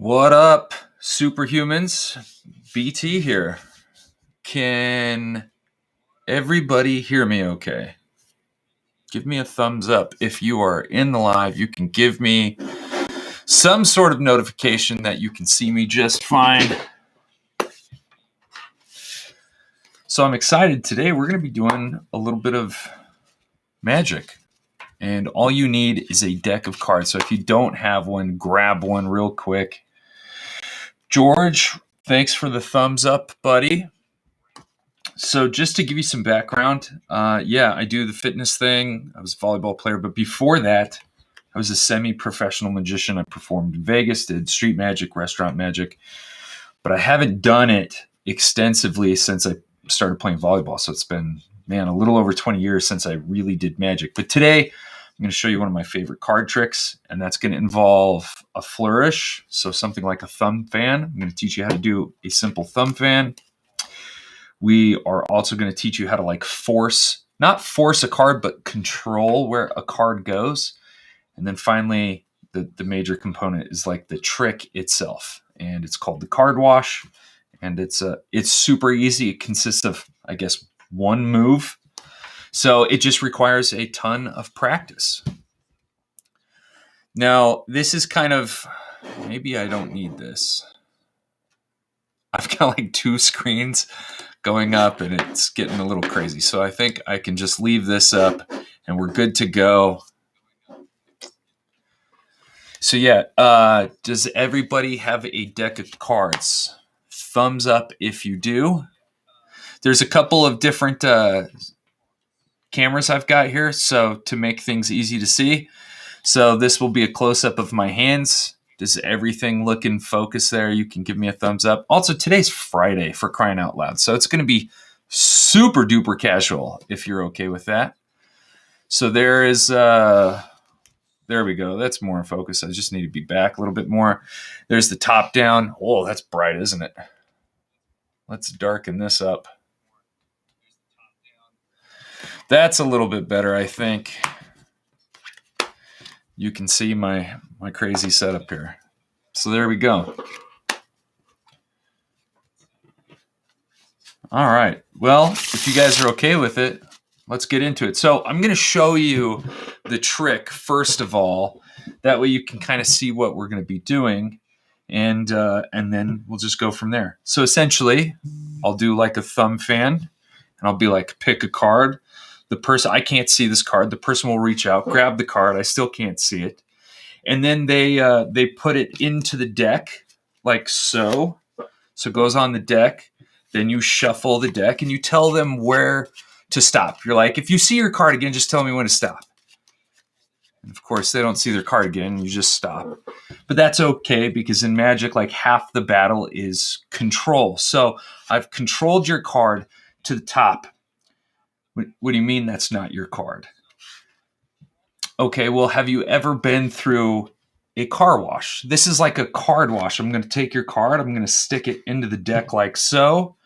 What up, superhumans? BT here. Can everybody hear me okay? Give me a thumbs up if you are in the live. You can give me some sort of notification that you can see me just fine. So I'm excited. Today we're going to be doing a little bit of magic. And all you need is a deck of cards. So if you don't have one, grab one real quick. George, thanks for the thumbs up, buddy. So just to give you some background, I do the fitness thing. I was a volleyball player, but before that, I was a semi-professional magician. I performed in Vegas, did street magic, restaurant magic, but I haven't done it extensively since I started playing volleyball. So it's been, a little over 20 years since I really did magic. But today, I'm going to show you one of my favorite card tricks, and that's going to involve a flourish, so something like a thumb fan. I'm going to teach you how to do a simple thumb fan. We are also going to teach you how to not force a card, but control where a card goes. And then finally, the major component is like the trick itself, and it's called the card wash. And it's super easy. It consists of, one move. So it just requires a ton of practice. Now, this is maybe I don't need this. I've got two screens going up and it's getting a little crazy. So I think I can just leave this up and we're good to go. So does everybody have a deck of cards? Thumbs up if you do. There's a couple of different cameras I've got here, so to make things easy to see. So this will be a close-up of my hands. Does everything look in focus there? You can give me a thumbs up. Also, today's Friday, for crying out loud, so it's going to be super duper casual if you're okay with that. So there is, there we go. That's more in focus. I just need to be back a little bit more. There's the top down. Oh, that's bright, isn't it? Let's darken this up. That's a little bit better, I think. You can see my crazy setup here. So there we go. All right. Well, if you guys are okay with it, let's get into it. So I'm going to show you the trick first of all. That way you can kind of see what we're going to be doing, and then we'll just go from there. So essentially, I'll do like a thumb fan, and I'll be like, pick a card. The person, I can't see this card. The person will reach out, grab the card. I still can't see it. And then they put it into the deck like so. So it goes on the deck. Then you shuffle the deck and you tell them where to stop. You're like, if you see your card again, just tell me when to stop. And of course, they don't see their card again. You just stop. But that's okay because in Magic, half the battle is control. So I've controlled your card to the top. What do you mean that's not your card? Okay, well, have you ever been through a car wash? This is like a card wash. I'm going to take your card. I'm going to stick it into the deck like so.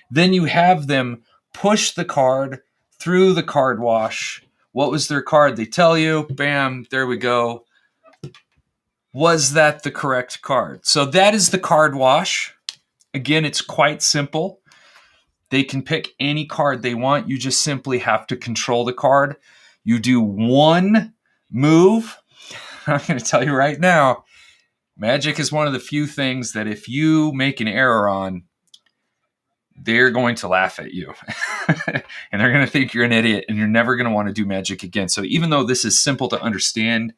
Then you have them push the card through the card wash. What was their card? They tell you. Bam, there we go. Was that the correct card? So that is the card wash. Again, it's quite simple. They can pick any card they want. You just simply have to control the card. You do one move. I'm going to tell you right now, Magic is one of the few things that if you make an error on, they're going to laugh at you. And they're going to think you're an idiot and you're never going to want to do Magic again. So even though this is simple to understand,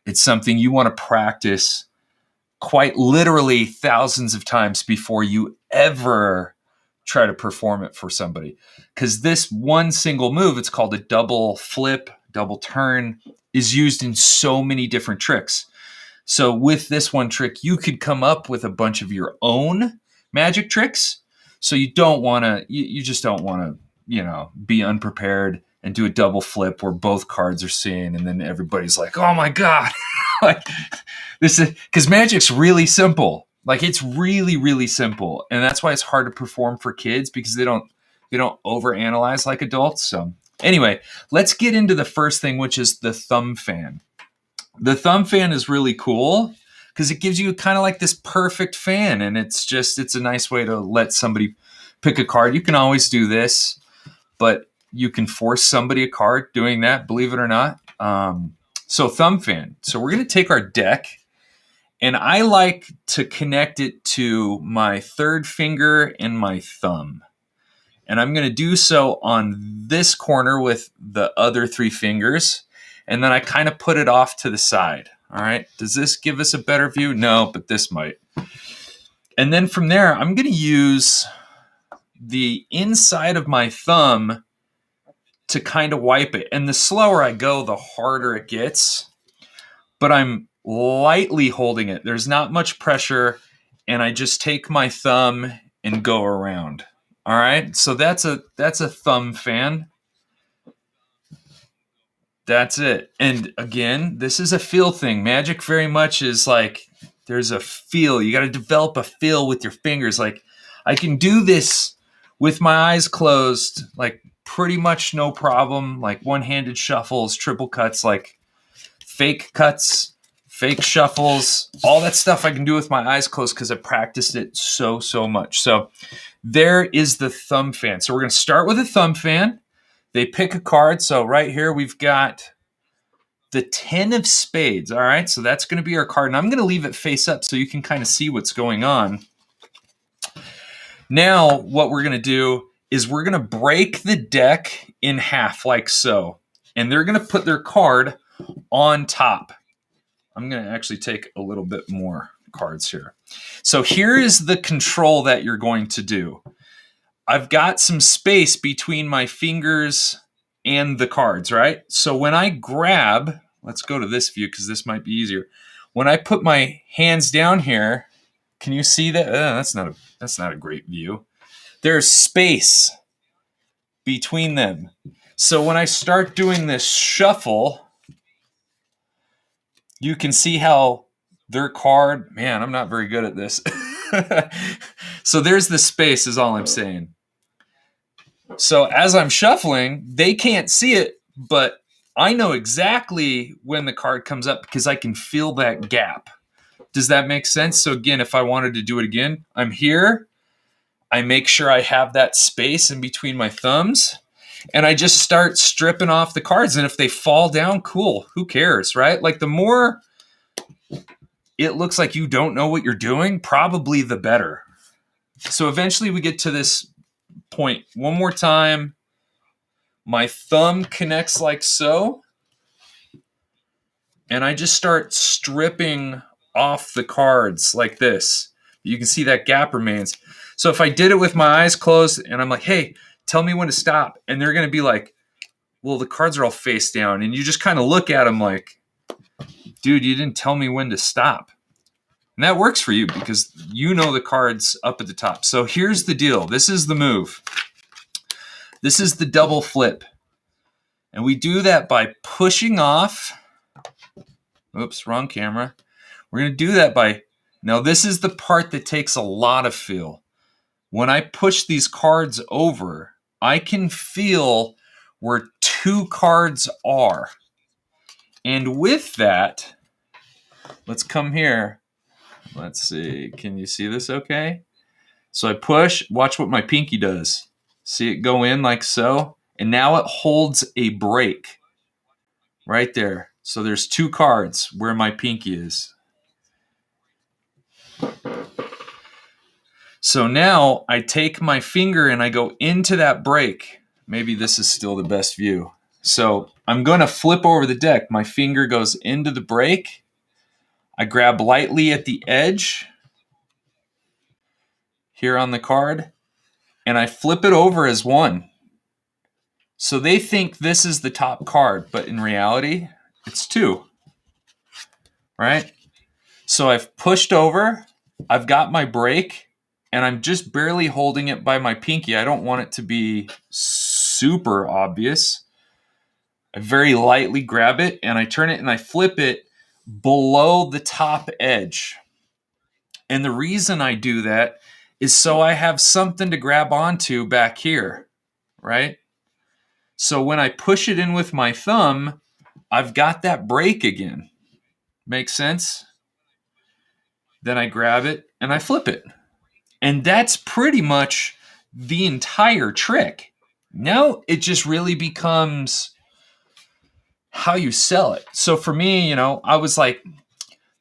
it's something you want to practice quite literally thousands of times before you ever try to perform it for somebody. Because this one single move, it's called a double flip, double turn, is used in so many different tricks. So with this one trick, you could come up with a bunch of your own magic tricks. So you don't want to, you just don't want to, be unprepared and do a double flip where both cards are seen. And then everybody's like, oh my God. This is because Magic's really simple. It's really, really simple. And that's why it's hard to perform for kids because they don't overanalyze like adults. So anyway, let's get into the first thing, which is the thumb fan. The thumb fan is really cool because it gives you kind of like this perfect fan, and it's a nice way to let somebody pick a card. You can always do this, but you can force somebody a card doing that, believe it or not. So thumb fan. So we're going to take our deck, and I like to connect it to my third finger and my thumb. And I'm going to do so on this corner with the other three fingers. And then I kind of put it off to the side. All right. Does this give us a better view? No, but this might. And then from there, I'm going to use the inside of my thumb to kind of wipe it. And the slower I go, the harder it gets. But I'm lightly holding it. There's not much pressure. And I just take my thumb and go around. All right. So that's a thumb fan. That's it. And again, this is a feel thing. Magic very much is like there's a feel. You got to develop a feel with your fingers. Like I can do this with my eyes closed, like pretty much no problem. Like one-handed shuffles, triple cuts, like fake cuts, fake shuffles, all that stuff I can do with my eyes closed because I practiced it so much. So there is the thumb fan. So we're going to start with a thumb fan. They pick a card. So right here, we've got the 10 of spades. All right. So that's going to be our card. And I'm going to leave it face up so you can kind of see what's going on. Now, what we're going to do is we're going to break the deck in half like so. And they're going to put their card on top. I'm going to actually take a little bit more cards here. So here is the control that you're going to do. I've got some space between my fingers and the cards, right? So when I grab, let's go to this view because this might be easier. When I put my hands down here, can you see that? That's not a great view. There's space between them. So when I start doing this shuffle, you can see how their card, man, I'm not very good at this. So there's the space is all I'm saying. So as I'm shuffling, they can't see it, but I know exactly when the card comes up because I can feel that gap. Does that make sense? So again, if I wanted to do it again, I'm here. I make sure I have that space in between my thumbs, and I just start stripping off the cards. And if they fall down, cool. Who cares, right? Like the more it looks like you don't know what you're doing, probably the better. So eventually we get to this point one more time. My thumb connects like so, and I just start stripping off the cards like this. You can see that gap remains. So if I did it with my eyes closed and I'm like, hey, tell me when to stop, and they're going to be like, well, the cards are all face down, and you just kind of look at them like, dude, you didn't tell me when to stop. And that works for you because you know the cards up at the top. So here's the deal. This is the move. This is the double flip. And we do that by pushing off. Oops, wrong camera. We're going to do that by, now this is the part that takes a lot of feel. When I push these cards over, I can feel where two cards are. And with that, let's come here. Let's see. Can you see this okay? So I push. Watch what my pinky does. See it go in like so? And now it holds a break right there. So there's two cards where my pinky is. So now I take my finger and I go into that break. Maybe this is still the best view. So I'm going to flip over the deck. My finger goes into the break. I grab lightly at the edge here on the card, and I flip it over as one. So they think this is the top card, but in reality, it's two, right? So I've pushed over, I've got my break, and I'm just barely holding it by my pinky. I don't want it to be super obvious. I very lightly grab it, and I turn it, and I flip it below the top edge. And the reason I do that is so I have something to grab onto back here, right? So when I push it in with my thumb, I've got that break again. Make sense? Then I grab it and I flip it. And that's pretty much the entire trick. Now it just really becomes how you sell it. So for me, I was like,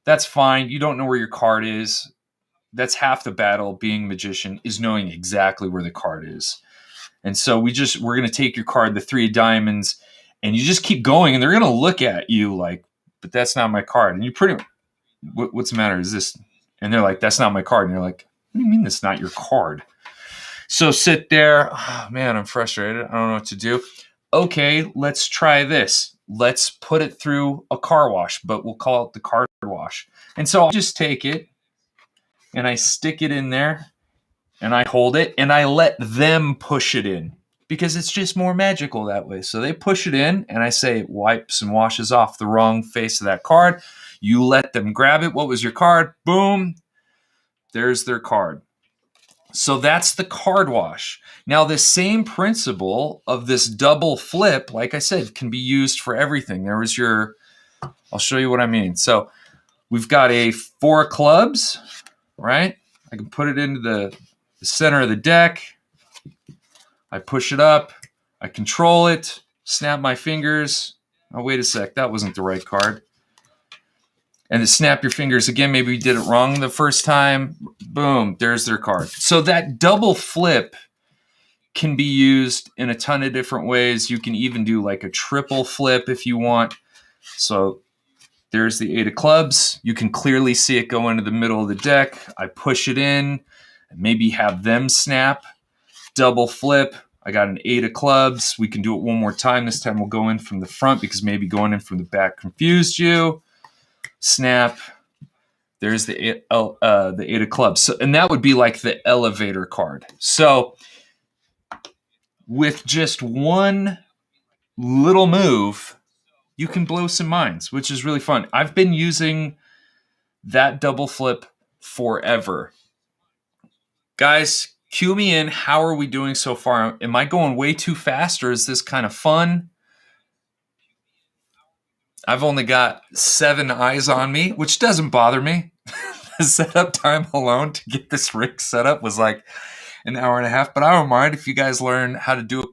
that's fine. You don't know where your card is. That's half the battle being a magician, is knowing exactly where the card is. And so we're going to take your card, the 3 of diamonds, and you just keep going, and they're going to look at you like, but that's not my card. And you what's the matter? Is this? And they're like, that's not my card. And you're like, what do you mean that's not your card? So sit there. Oh, man, I'm frustrated. I don't know what to do. Okay, let's try this. Let's put it through a car wash, but we'll call it the card wash. And so I'll just take it and I stick it in there and I hold it and I let them push it in because it's just more magical that way. So they push it in and I say, it wipes and washes off the wrong face of that card. You let them grab it. What was your card? Boom. There's their card. So that's the card wash. Now, the same principle of this double flip, like I said, can be used for everything. I'll show you what I mean. So we've got a 4 of clubs, right? I can put it into the center of the deck. I push it up. I control it. Snap my fingers. Oh, wait a sec. That wasn't the right card. And to snap your fingers again, maybe we did it wrong the first time. Boom, there's their card. So that double flip can be used in a ton of different ways. You can even do like a triple flip if you want. So there's the 8 of clubs. You can clearly see it go into the middle of the deck. I push it in, maybe have them snap, double flip. I got an 8 of clubs. We can do it one more time. This time we'll go in from the front because maybe going in from the back confused you. Snap. There's the 8 of clubs. So, and that would be like the elevator card. So with just one little move, you can blow some minds, which is really fun. I've been using that double flip forever. Guys, cue me in. How are we doing so far? Am I going way too fast or is this kind of fun? I've only got 7 eyes on me, which doesn't bother me. The setup time alone to get this rig set up was like an hour and a half, but I don't mind. If you guys learn how to do a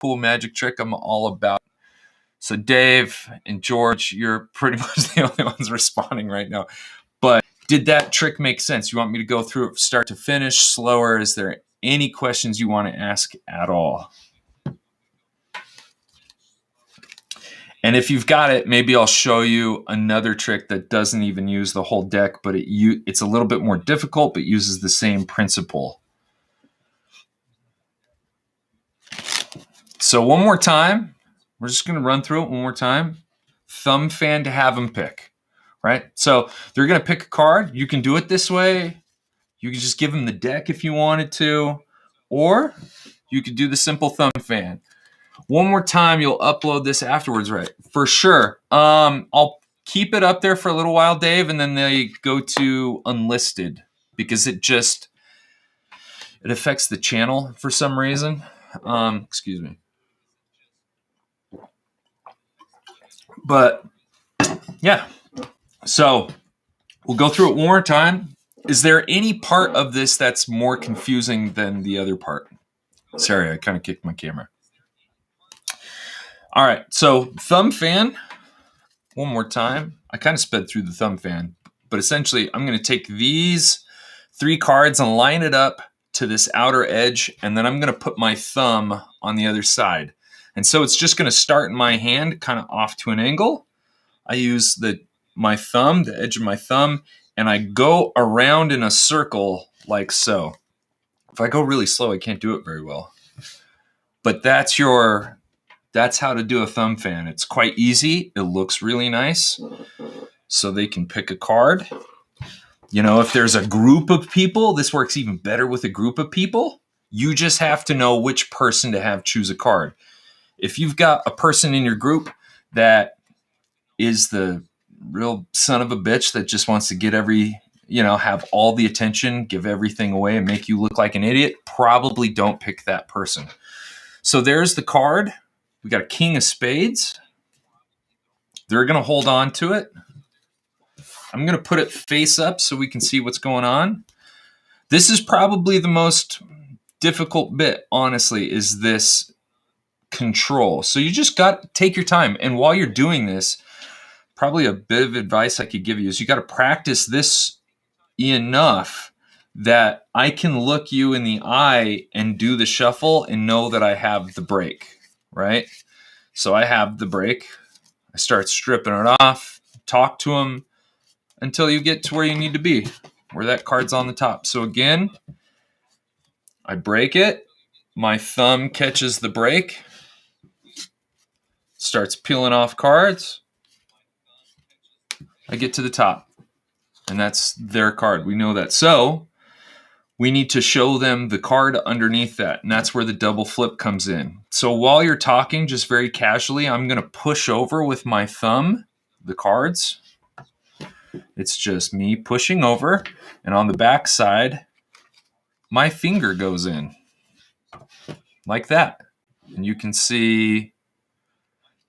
cool magic trick, I'm all about it. So Dave and George, you're pretty much the only ones responding right now. But did that trick make sense? You want me to go through it start to finish, slower? Is there any questions you want to ask at all? And if you've got it, maybe I'll show you another trick that doesn't even use the whole deck, but it's a little bit more difficult, but uses the same principle. So one more time, we're just going to run through it one more time. Thumb fan to have them pick, right? So they're going to pick a card. You can do it this way. You can just give them the deck if you wanted to, or you could do the simple thumb fan. One more time, you'll upload this afterwards, right? For sure. I'll keep it up there for a little while, Dave, and then they go to unlisted because it affects the channel for some reason. Excuse me. But yeah, so we'll go through it one more time. Is there any part of this that's more confusing than the other part? Sorry, I kind of kicked my camera. All right, so thumb fan, one more time. I kind of sped through the thumb fan, but essentially I'm going to take these 3 cards and line it up to this outer edge, and then I'm going to put my thumb on the other side. And so it's just going to start in my hand kind of off to an angle. I use my thumb, the edge of my thumb, and I go around in a circle like so. If I go really slow, I can't do it very well. But that's how to do a thumb fan. It's quite easy. It looks really nice. So they can pick a card. If there's a group of people, this works even better with a group of people. You just have to know which person to have choose a card. If you've got a person in your group that is the real son of a bitch that just wants to get have all the attention, give everything away, and make you look like an idiot, probably don't pick that person. So there's the card. We got a king of spades. They're going to hold on to it. I'm going to put it face up so we can see what's going on. This is probably the most difficult bit, honestly, is this control. So you just got to take your time. And while you're doing this, probably a bit of advice I could give you is you got to practice this enough that I can look you in the eye and do the shuffle and know that I have the break, right? So I have the break. I start stripping it off, talk to them until you get to where you need to be, where that card's on the top. So again, I break it. My thumb catches the break, starts peeling off cards. I get to the top, and that's their card. We know that. So we need to show them the card underneath that, and that's where the double flip comes in. So while you're talking, just very casually, I'm going to push over with my thumb the cards. It's just me pushing over, and on the back side, my finger goes in like that. And you can see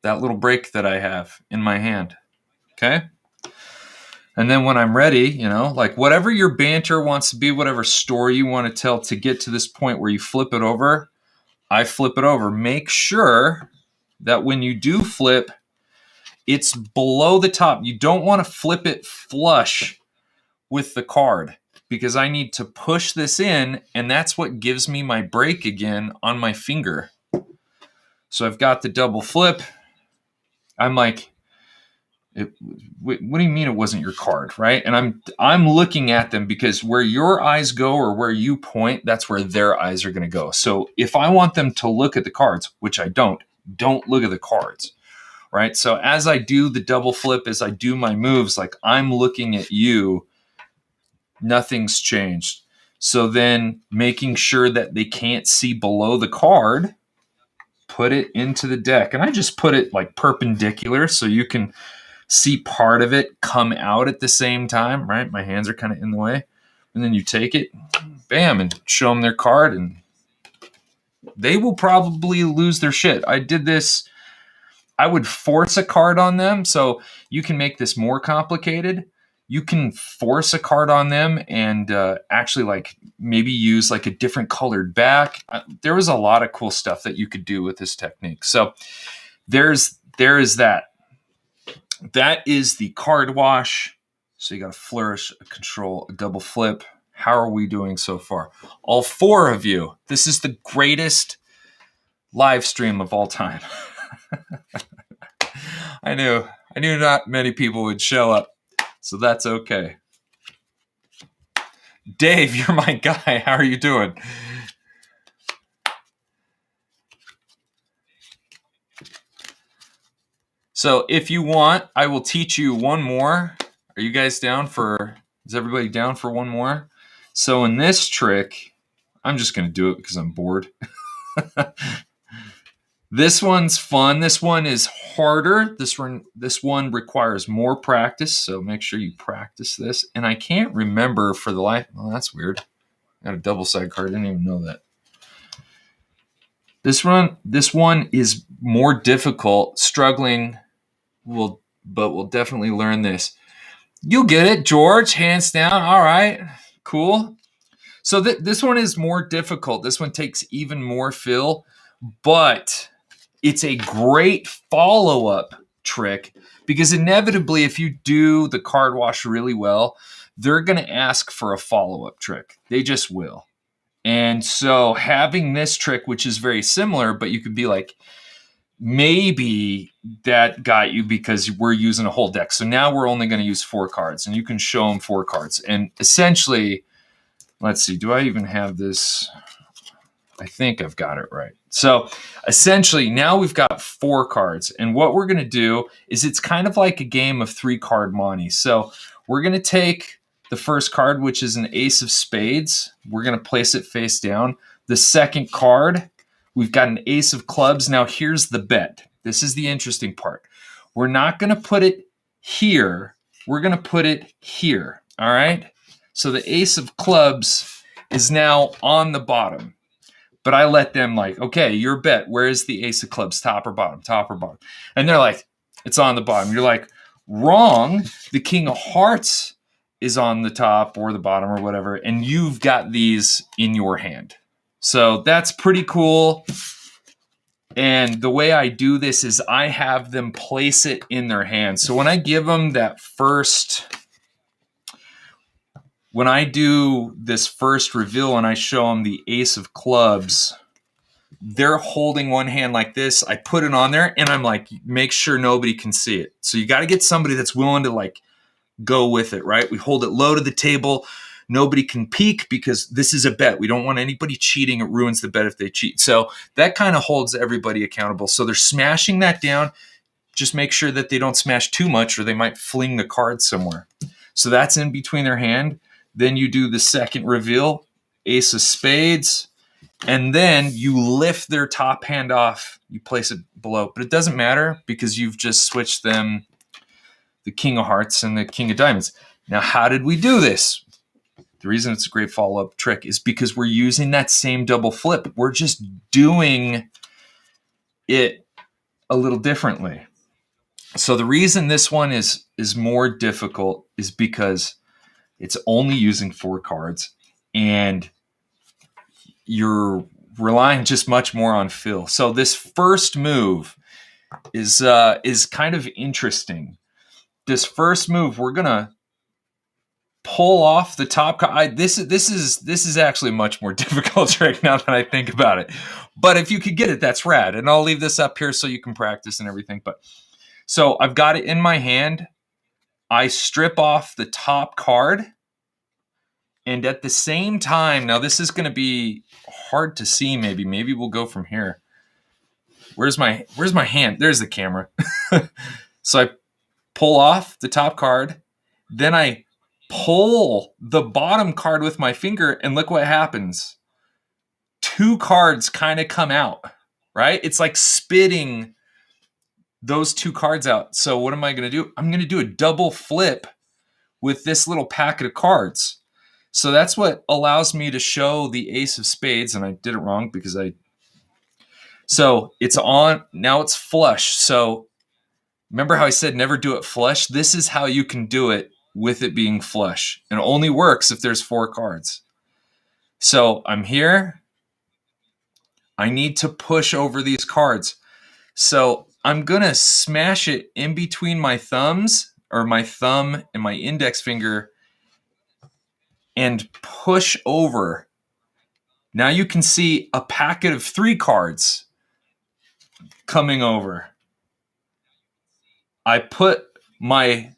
that little break that I have in my hand. Okay? And then when I'm ready, you know, like whatever your banter wants to be, whatever story you want to tell to get to this point where you flip it over, I flip it over. Make sure that when you do flip, it's below the top. You don't want to flip it flush with the card because I need to push this in, and that's what gives me my break again on my finger. So I've got the double flip. I'm like, what do you mean it wasn't your card, right? And I'm looking at them because where your eyes go or where you point, that's where their eyes are going to go. So if I want them to look at the cards, which I don't look at the cards, right? So as I do the double flip, as I do my moves, like I'm looking at you, nothing's changed. So then making sure that they can't see below the card, put it into the deck. And I just put it like perpendicular so you can see part of it come out at the same time, right? My hands are kind of in the way. And then you take it, bam, and show them their card, and they will probably lose their shit. I did this. I would force a card on them. So you can make this more complicated. You can force a card on them and actually like maybe use like a different colored back. There was a lot of cool stuff that you could do with this technique. So there is that. That is the card wash. So you got a flourish, a control, a double flip. How are we doing so far? All four of you. This is the greatest live stream of all time. I knew not many people would show up, so that's okay. Dave, you're my guy. How are you doing? So if you want, I will teach you one more. Are you guys down for, is everybody down for one more? So in this trick, I'm just going to do it because I'm bored. This one's fun. This one is harder. This one requires more practice, so make sure you practice this. And I can't remember for the life. Well, that's weird. I got a double side card. I didn't even know that. This one is more difficult. Struggling, but we'll definitely learn this. You'll get it, George. Hands down. All right, cool. So this one is more difficult. This one takes even more fill, but it's a great follow-up trick because inevitably, if you do the card wash really well, they're going to ask for a follow-up trick. They just will. And so having this trick, which is very similar, but you could be like, maybe that got you because we're using a whole deck. So now we're only going to use 4 cards, and you can show them 4 cards. And essentially, let's see, do I even have this? I think I've got it right. So essentially, now we've got 4 cards. And what we're going to do is it's kind of like a game of 3-card Monty. So we're going to take the first card, which is an ace of spades. We're going to place it face down. The second card, we've got an ace of clubs. Now here's the bet. This is the interesting part. We're not going to put it here. We're going to put it here. All right? So the ace of clubs is now on the bottom. But I let them like, okay, your bet. Where is the ace of clubs? Top or bottom? Top or bottom? And they're like, it's on the bottom. You're like, Wrong. The king of hearts is on the top or the bottom or whatever, and you've got these in your hand. So that's pretty cool. And the way I do this is I have them place it in their hands. So when I give them that first, when I do this first reveal and I show them the ace of clubs, they're holding one hand like this. I put it on there and I'm like, make sure nobody can see it. So you got to get somebody that's willing to like go with it, right? We hold it low to the table. Nobody can peek because this is a bet. We don't want anybody cheating. It ruins the bet if they cheat. So that kind of holds everybody accountable. So they're smashing that down. Just make sure that they don't smash too much or they might fling the card somewhere. So that's in between their hand. Then you do the second reveal, ace of spades, and then you lift their top hand off. You place it below, but it doesn't matter because you've just switched them, the king of hearts and the king of diamonds. Now, how did we do this? The reason it's a great follow-up trick is because we're using that same double flip. We're just doing it a little differently. So the reason this one is more difficult is because it's only using 4 cards and you're relying just much more on feel. So this first move is kind of interesting. This first move, we're gonna pull off the top card. This is actually a much more difficult trick now that I think about it. But if you could get it, that's rad. And I'll leave this up here so you can practice and everything. But so I've got it in my hand. I strip off the top card. And at the same time, now this is going to be hard to see maybe. Maybe we'll go from here. Where's my hand? There's the camera. So I pull off the top card. Then I pull the bottom card with my finger, and look what happens. 2 cards kind of come out, right? It's like spitting those 2 cards out. So what am I going to do? I'm going to do a double flip with this little packet of cards. So that's what allows me to show the ace of spades, and I did it wrong because so it's on, now it's flush. So remember how I said never do it flush? This is how you can do it with it being flush. And it only works if there's 4 cards. So I'm here. I need to push over these cards. So I'm going to smash it in between my thumbs, or my thumb and my index finger, and push over. Now you can see a packet of 3 cards coming over. I put my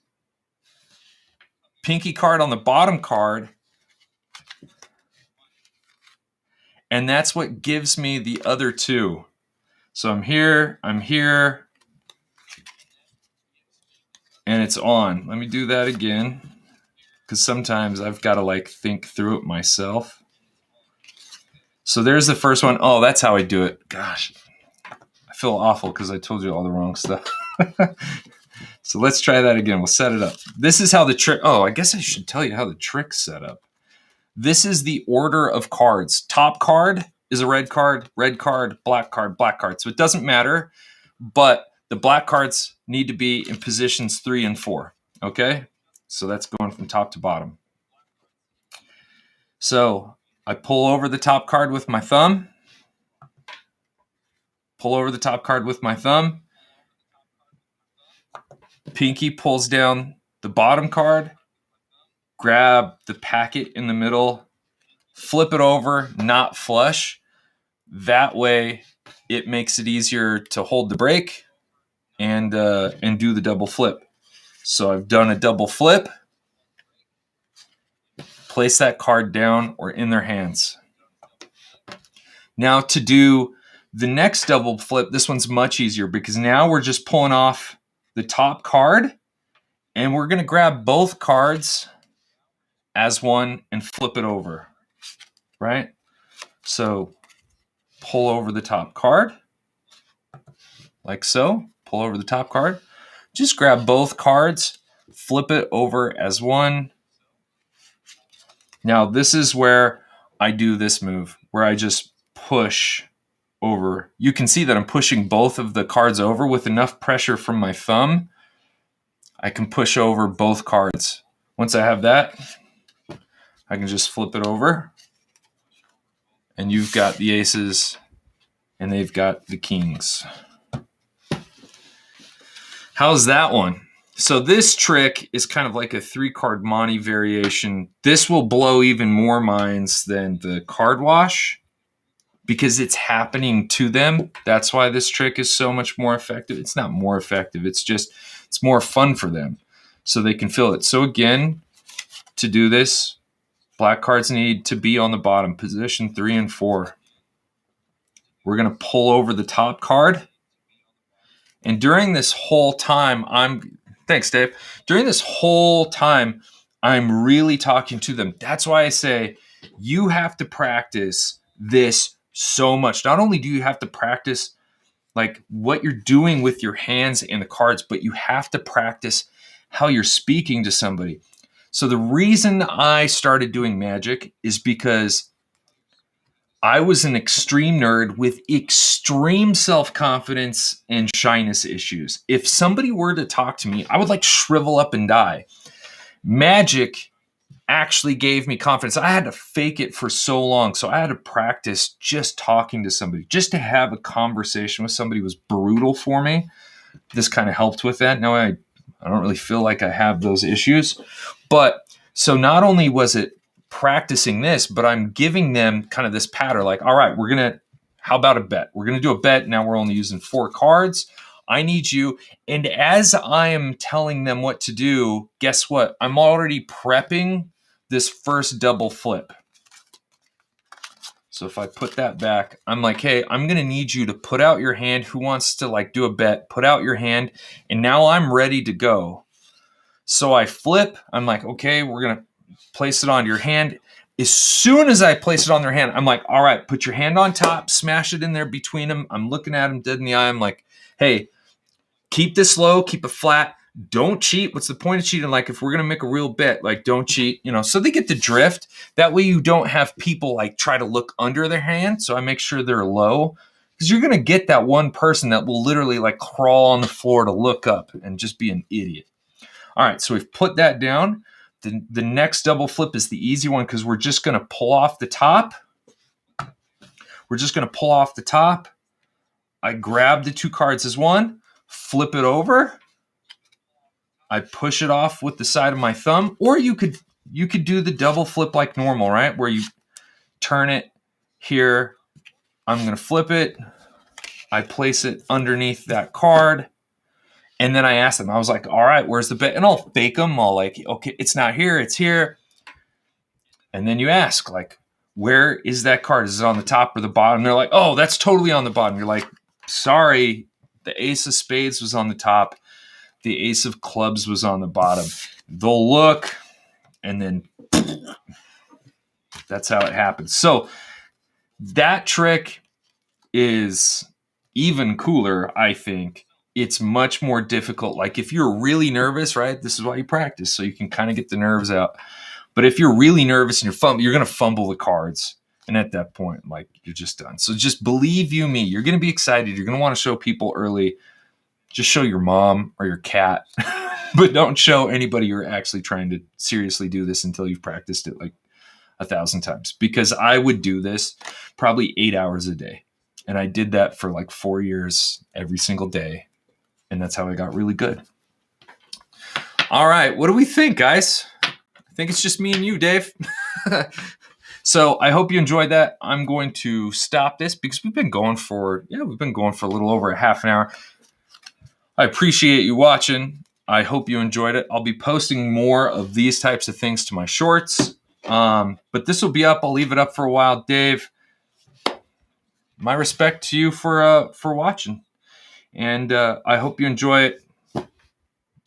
pinky card on the bottom card, and that's what gives me the other 2. So I'm here, and it's on. Let me do that again, because sometimes I've got to like think through it myself. So there's the first one. Oh, that's how I do it. Gosh, I feel awful because I told you all the wrong stuff. So let's try that again. We'll set it up. This is how the trick. Oh, I guess I should tell you how the trick's set up. This is the order of cards. Top card is a red card, black card, black card. So it doesn't matter, but the black cards need to be in positions 3 and 4. Okay? So that's going from top to bottom. So I pull over the top card with my thumb. Pull over the top card with my thumb. Pinky pulls down the bottom card. Grab the packet in the middle. Flip it over, not flush. That way it makes it easier to hold the break and do the double flip. So I've done a double flip. Place that card down or in their hands. Now to do the next double flip, this one's much easier because now we're just pulling off the top card and we're going to grab both cards as one and flip it over, right? So pull over the top card like so. Pull over the top card. Just grab both cards, flip it over as one. Now this is where I do this move, where I just push over. You can see that I'm pushing both of the cards over with enough pressure from my thumb. I can push over both cards. Once I have that, I can just flip it over, and you've got the aces, and they've got the kings. How's that one? So this trick is kind of like a 3-card Monte variation. This will blow even more minds than the card wash because it's happening to them. That's why this trick is so much more effective. It's not more effective. It's more fun for them so they can feel it. So again, to do this, black cards need to be on the bottom, position 3 and 4. We're going to pull over the top card. And during this whole time, thanks, Dave. During this whole time, I'm really talking to them. That's why I say you have to practice this so much. Not only do you have to practice like what you're doing with your hands and the cards, but you have to practice how you're speaking to somebody. So the reason I started doing magic is because I was an extreme nerd with extreme self-confidence and shyness issues. If somebody were to talk to me, I would like shrivel up and die. Magic actually gave me confidence. I had to fake it for so long. So I had to practice just talking to somebody. Just to have a conversation with somebody was brutal for me. This kind of helped with that. Now I don't really feel like I have those issues. But so not only was it practicing this, but I'm giving them kind of this pattern like, all right, how about a bet? We're going to do a bet. Now we're only using 4 cards. I need you. And as I am telling them what to do, guess what? I'm already prepping this first double flip. So if I put that back, I'm like, hey, I'm going to need you to put out your hand. Who wants to like do a bet? Put out your hand. And now I'm ready to go. So I flip. I'm like, okay, we're going to place it on your hand. As soon as I place it on their hand, I'm like, all right, put your hand on top, smash it in there between them. I'm looking at them dead in the eye. I'm like, hey, keep this low, keep it flat. Don't cheat. What's the point of cheating? Like if we're going to make a real bet, like don't cheat, so they get the drift. That way you don't have people like try to look under their hand. So I make sure they're low because you're going to get that one person that will literally like crawl on the floor to look up and just be an idiot. All right. So we've put that down. The next double flip is the easy one because we're just going to pull off the top. I grab the 2 cards as one, flip it over. I push it off with the side of my thumb. Or you could do the double flip like normal, right? Where you turn it here. I'm going to flip it. I place it underneath that card. And then I asked them, I was like, all right, where's the bet? And I'll fake them. I'll like, okay, it's not here, it's here. And then you ask, like, where is that card? Is it on the top or the bottom? They're like, oh, that's totally on the bottom. You're like, sorry, the ace of spades was on the top. The ace of clubs was on the bottom. They'll look, and then that's how it happens. So that trick is even cooler, I think. It's much more difficult. Like if you're really nervous, right? This is why you practice, so you can kind of get the nerves out. But if you're really nervous and you're going to fumble the cards. And at that point, like you're just done. So just believe you me, you're going to be excited. You're going to want to show people early. Just show your mom or your cat, but don't show anybody you're actually trying to seriously do this until you've practiced it like 1,000 times. Because I would do this probably 8 hours a day. And I did that for like 4 years every single day. And that's how I got really good. All right. What do we think, guys? I think it's just me and you, Dave. So I hope you enjoyed that. I'm going to stop this because we've been going for a little over a half an hour. I appreciate you watching. I hope you enjoyed it. I'll be posting more of these types of things to my shorts. But this will be up. I'll leave it up for a while. Dave, my respect to you for watching. And I hope you enjoy it.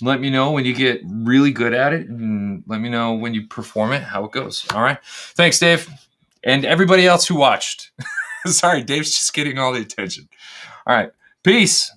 Let me know when you get really good at it, and let me know when you perform it, how it goes. All right. Thanks, Dave. And everybody else who watched. Sorry, Dave's just getting all the attention. All right. Peace.